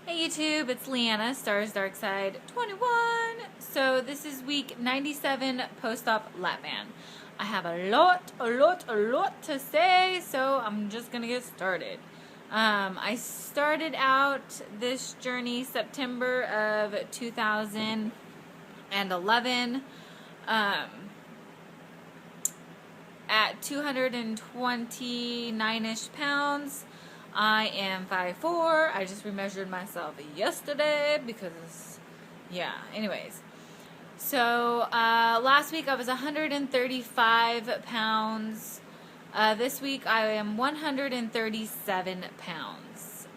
Hey YouTube, it's Leanna, Stars Dark Side 21. So this is week 97 post-op lap band. I have a lot to say, so I'm just gonna get started. I started out this journey September of 2011 at 229-ish pounds. I am 5'4". I just remeasured myself yesterday because, yeah, anyways. So, last week I was 135 pounds. This week I am 137 pounds.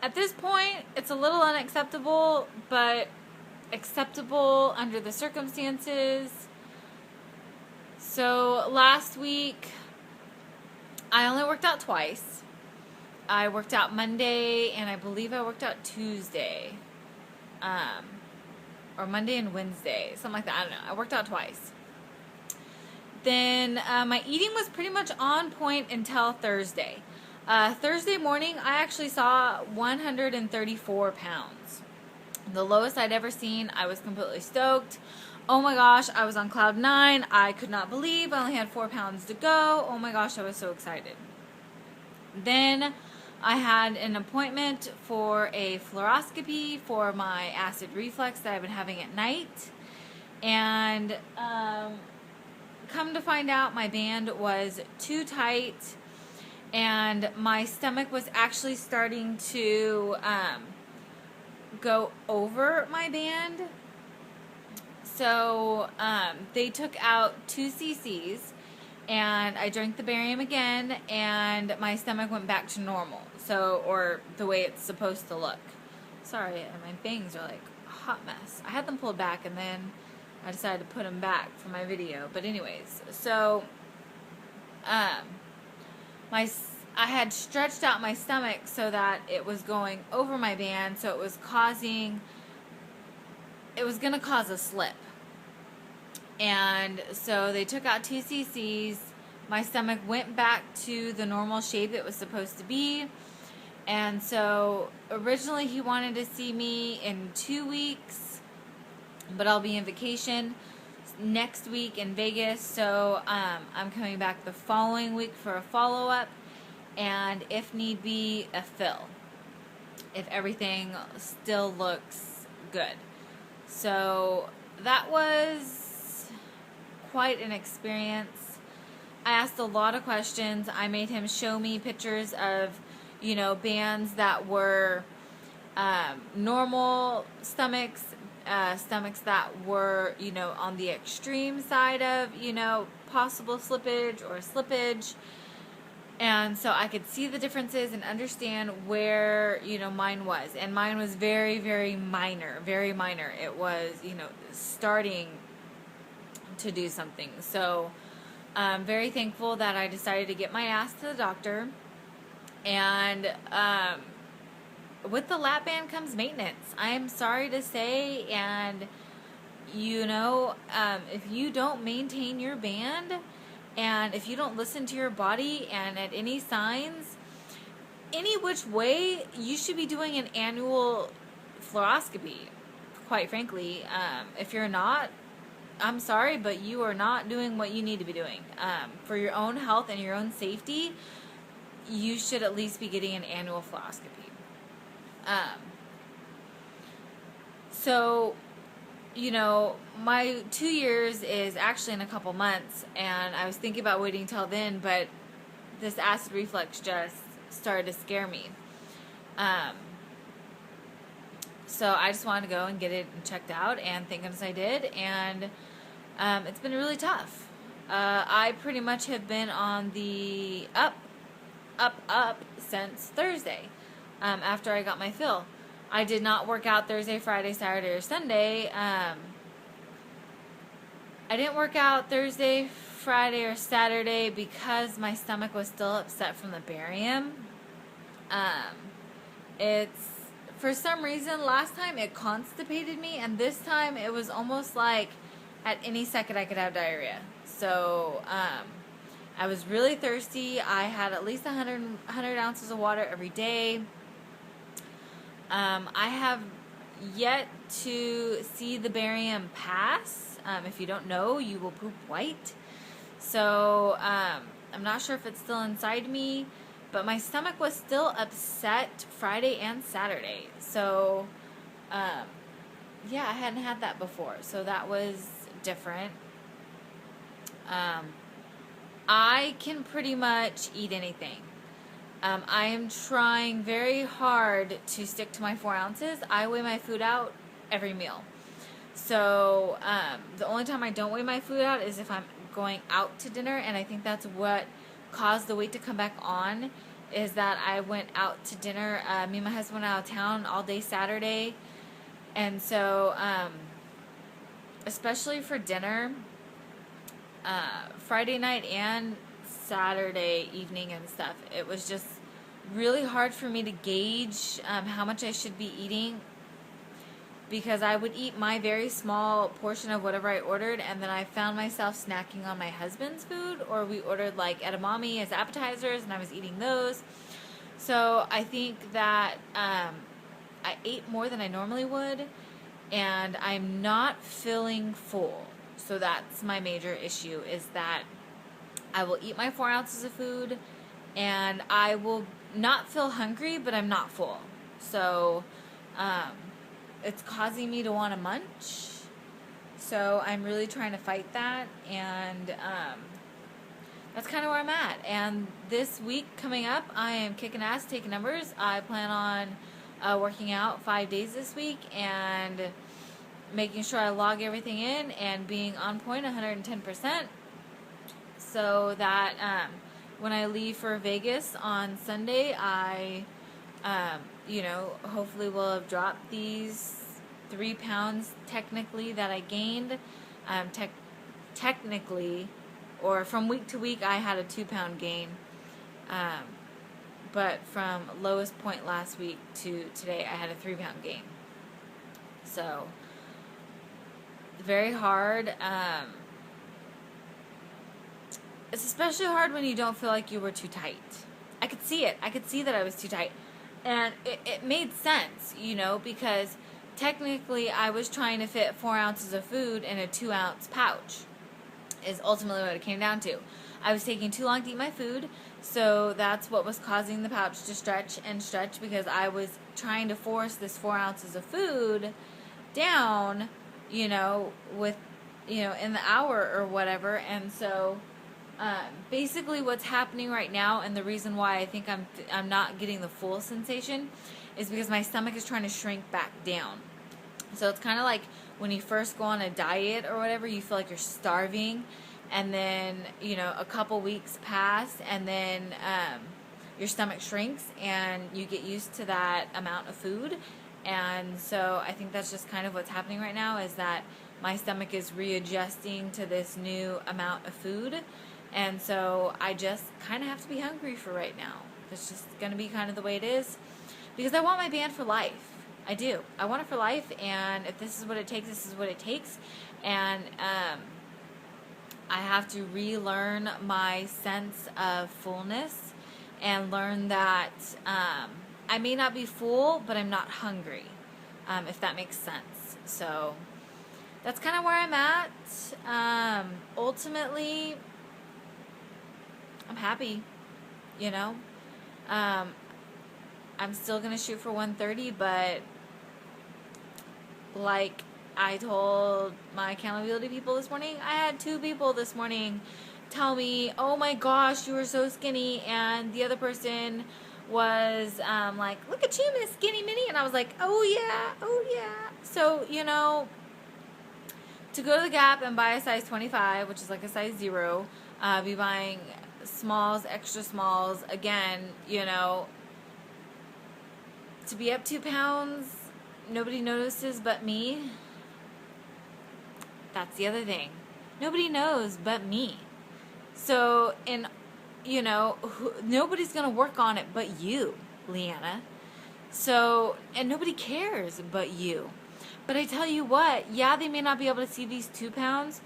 At this point, it's a little unacceptable, but acceptable under the circumstances. So last week, I only worked out twice. I worked out Monday, and I believe I worked out Tuesday. Or Monday and Wednesday, something like that. I don't know. I worked out twice. Then my eating was pretty much on point until Thursday. Thursday morning, I actually saw 134 pounds. The lowest I'd ever seen. I was completely stoked. Oh my gosh, I was on cloud 9. I could not believe I only had 4 pounds to go. Oh my gosh, I was so excited. Then I had an appointment for a fluoroscopy for my acid reflux that I've been having at night. And come to find out, my band was too tight, and my stomach was actually starting to go over my band. So they took out 2 cc's, and I drank the barium again, and my stomach went back to normal. So, or the way it's supposed to look. Sorry, my bangs are like a hot mess. I had them pulled back, and then I decided to put them back for my video. But anyways, so I had stretched out my stomach so that it was going over my band, so it was going to cause a slip. And so they took out 2 cc's. My stomach went back to the normal shape it was supposed to be. And so originally he wanted to see me in 2 weeks, but I'll be on vacation next week in Vegas. So I'm coming back the following week for a follow-up, and if need be, a fill, if everything still looks good. So that was quite an experience. I asked a lot of questions. I made him show me pictures of, bands that were normal stomachs, stomachs that were, on the extreme side of, possible slippage or slippage. And so I could see the differences and understand where, mine was. And mine was very, very minor, very minor. It was, starting to do something. So I'm very thankful that I decided to get my ass to the doctor. And with the lap band comes maintenance. I am sorry to say, and if you don't maintain your band, and if you don't listen to your body, and at any signs, any which way, you should be doing an annual fluoroscopy, quite frankly. If you're not, I'm sorry, but you are not doing what you need to be doing. For your own health and your own safety, you should at least be getting an annual fluoroscopy. So, my 2 years is actually in a couple months, and I was thinking about waiting till then, but this acid reflux just started to scare me. So I just wanted to go and get it checked out, and thank goodness I did, and it's been really tough. I pretty much have been on the up since Thursday, after I got my fill. I did not work out Thursday, Friday, Saturday, or Sunday. I didn't work out Thursday, Friday, or Saturday because my stomach was still upset from the barium. It's, for some reason, last time it constipated me, and this time it was almost like at any second I could have diarrhea. So I was really thirsty. I had at least 100 ounces of water every day. I have yet to see the barium pass. If you don't know, you will poop white. So I'm not sure if it's still inside me, but my stomach was still upset Friday and Saturday. So yeah, I hadn't had that before, so that was different. I can pretty much eat anything. I am trying very hard to stick to my 4 ounces. I weigh my food out every meal. So the only time I don't weigh my food out is if I'm going out to dinner, and I think that's what caused the weight to come back on, is that I went out to dinner. Me and my husband went out of town all day Saturday, and so especially for dinner, Friday night and Saturday evening and stuff, it was just really hard for me to gauge how much I should be eating, because I would eat my very small portion of whatever I ordered, and then I found myself snacking on my husband's food, or we ordered like edamame as appetizers, and I was eating those. So I think that I ate more than I normally would, and I'm not feeling full. So that's my major issue, is that I will eat my 4 ounces of food, and I will not feel hungry, but I'm not full. So it's causing me to want to munch. So I'm really trying to fight that, and that's kind of where I'm at. And this week coming up, I am kicking ass, taking numbers. I plan on working out 5 days this week and making sure I log everything in and being on point 110%, so that when I leave for Vegas on Sunday, I hopefully will have dropped these 3 pounds technically that I gained. Technically, or from week to week, I had a 2-pound gain. But from lowest point last week to today, I had a 3-pound gain. So very hard. It's especially hard when you don't feel like you were too tight. I could see it. I could see that I was too tight. And it made sense, because technically I was trying to fit 4 ounces of food in a 2-ounce pouch, is ultimately what it came down to. I was taking too long to eat my food, so that's what was causing the pouch to stretch and stretch, because I was trying to force this 4 ounces of food down, with, in the hour or whatever. And so basically what's happening right now, and the reason why I think I'm not getting the full sensation, is because my stomach is trying to shrink back down. So it's kind of like when you first go on a diet or whatever, you feel like you're starving, and then a couple weeks pass, and then your stomach shrinks and you get used to that amount of food. And so I think that's just kind of what's happening right now, is that my stomach is readjusting to this new amount of food. And so I just kind of have to be hungry for right now. It's just going to be kind of the way it is, because I want my band for life. I do. I want it for life, and if this is what it takes, this is what it takes. And I have to relearn my sense of fullness and learn that I may not be full, but I'm not hungry, if that makes sense. So that's kind of where I'm at. Ultimately, I'm happy, I'm still going to shoot for 130, but like I told my accountability people this morning, I had 2 people this morning tell me, oh my gosh, you were so skinny, and the other person was like, look at you, Miss Skinny Minnie, and I was like, oh yeah. So, to go to the Gap and buy a size 25, which is like a size 0, be buying smalls, extra smalls, again, to be up 2 pounds, nobody notices but me. That's the other thing. Nobody knows but me. So, nobody's going to work on it but you, Leanna. So, and nobody cares but you. But I tell you what, yeah, they may not be able to see these 2 pounds,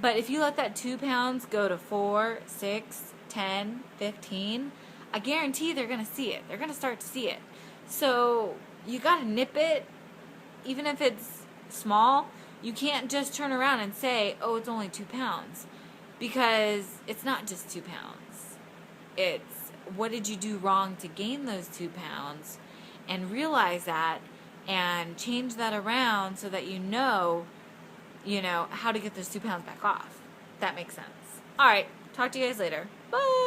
but if you let that 2 pounds go to 4, 6, 10, 15, I guarantee they're going to see it. They're going to start to see it. So you got to nip it, even if it's small. You can't just turn around and say, oh, it's only 2 pounds. Because it's not just 2 pounds. It's what did you do wrong to gain those 2 pounds, and realize that and change that around so that you know, how to get those 2 pounds back off. That makes sense. All right. Talk to you guys later. Bye.